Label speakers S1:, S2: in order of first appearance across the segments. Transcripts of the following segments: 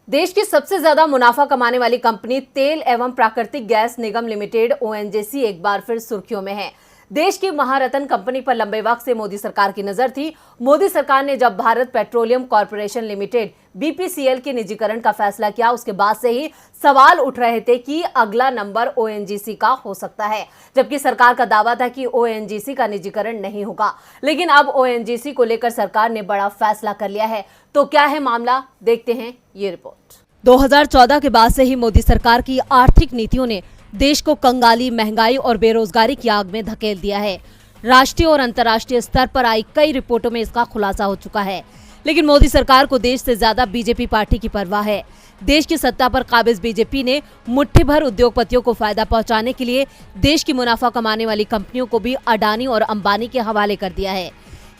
S1: देश की सबसे ज्यादा मुनाफा कमाने वाली कंपनी तेल एवं प्राकृतिक गैस निगम लिमिटेड ओएनजीसी एक बार फिर सुर्खियों में है। देश की महारत्न कंपनी पर लंबे वक्त से मोदी सरकार की नजर थी। मोदी सरकार ने जब Bharat petroleum corporation limited BPCL के निजीकरण का फैसला किया, उसके बाद से ही सवाल उठ रहे थे कि अगला नंबर ओएनजीसी का हो सकता है, जबकि सरकार का दावा था कि ओएनजीसी का निजीकरण नहीं होगा। लेकिन अब ओएनजीसी को लेकर सरकार ने बड़ा फैसला कर लिया है। तो क्या है मामला, देखते हैं ये रिपोर्ट। 2014 के बाद से ही मोदी सरकार की आर्थिक नीतियों ने देश को कंगाली, महंगाई और बेरोजगारी की आग में धकेल दिया है। राष्ट्रीय और अंतर्राष्ट्रीय स्तर पर आई कई रिपोर्टों में इसका खुलासा हो चुका है। लेकिन मोदी सरकार को देश से ज्यादा बीजेपी पार्टी की परवाह है। देश की सत्ता पर काबिज बीजेपी ने मुट्ठी भर उद्योगपतियों को फायदा पहुंचाने के लिए देश की मुनाफा कमाने वाली कंपनियों को भी अडानी और अंबानी के हवाले कर दिया है।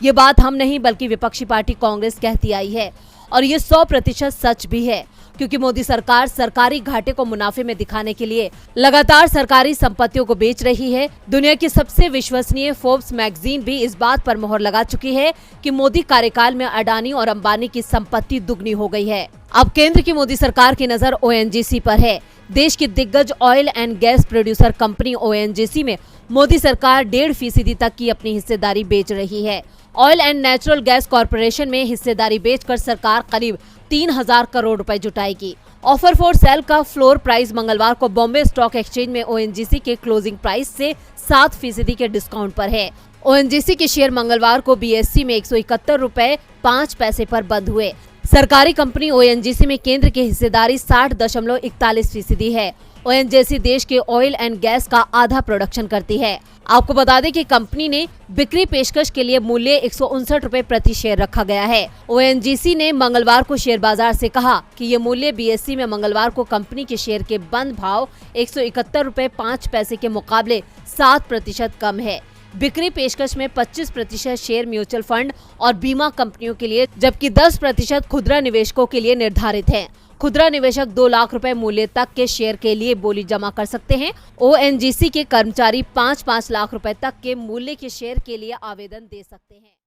S1: ये बात हम नहीं बल्कि विपक्षी पार्टी कांग्रेस कहती आई है, और ये 100% सच भी है, क्योंकि मोदी सरकार सरकारी घाटे को मुनाफे में दिखाने के लिए लगातार सरकारी संपत्तियों को बेच रही है। दुनिया की सबसे विश्वसनीय फोर्ब्स मैगजीन भी इस बात पर मोहर लगा चुकी है कि मोदी कार्यकाल में अडानी और अंबानी की संपत्ति दुगनी हो गई है। अब केंद्र की मोदी सरकार की नजर ओएनजीसी पर है। देश की दिग्गज oil and gas producer company ONGC में मोदी सरकार 1.5% तक की अपनी हिस्सेदारी बेच रही है। Oil and natural gas corporation में हिस्सेदारी बेचकर सरकार करीब 3000 करोड़ रुपए जुटाएगी। ऑफर फॉर सेल का फ्लोर प्राइस मंगलवार को बॉम्बे स्टॉक एक्सचेंज में ओएनजीसी के क्लोजिंग प्राइस से 7% के डिस्काउंट पर है। ओएनजीसी के शेयर मंगलवार को बीएसई में 171 रुपए 5 पैसे पर बंद हुए। सरकारी कंपनी ओएनजीसी में केंद्र की हिस्सेदारी 60.41% है। ओएनजीसी देश के ऑयल एंड गैस का आधा प्रोडक्शन करती है। आपको बता दें कि कंपनी ने बिक्री पेशकश के लिए मूल्य 159 रुपए प्रति शेयर रखा गया है। ओएनजीसी ने मंगलवार को शेयर बाजार से कहा कि ये मूल्य बीएसई में मंगलवार को कंपनी के शेयर के बंद भाव 171 रुपए 5 पैसे के मुकाबले 7% कम है। बिक्री पेशकश में 25% शेयर म्यूचुअल फंड और बीमा कंपनियों के लिए, जबकि 10% खुदरा निवेशकों के लिए निर्धारित है। खुदरा निवेशक 2 लाख रुपए मूल्य तक के शेयर के लिए बोली जमा कर सकते हैं। ओएनजीसी के कर्मचारी 5-5 लाख रुपए तक के मूल्य के शेयर के लिए आवेदन दे सकते हैं।